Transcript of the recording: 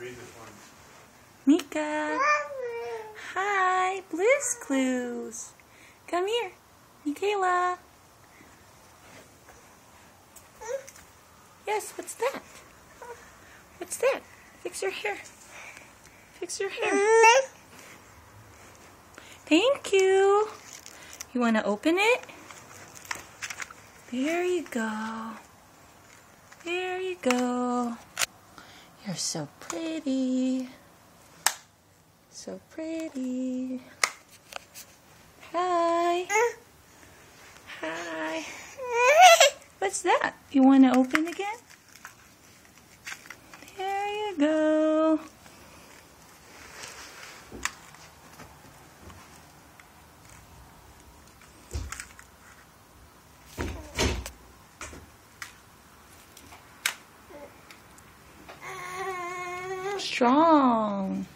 read this one. Mika. Hi, Blue's Clues. Come here, Michaela. Yes, what's that? What's that? Fix your hair. Fix your hair. Thank you. You want to open it? There you go. There you go. You're so pretty. So pretty. Hi. Hi. What's that? You want to open again? There you go. Strong.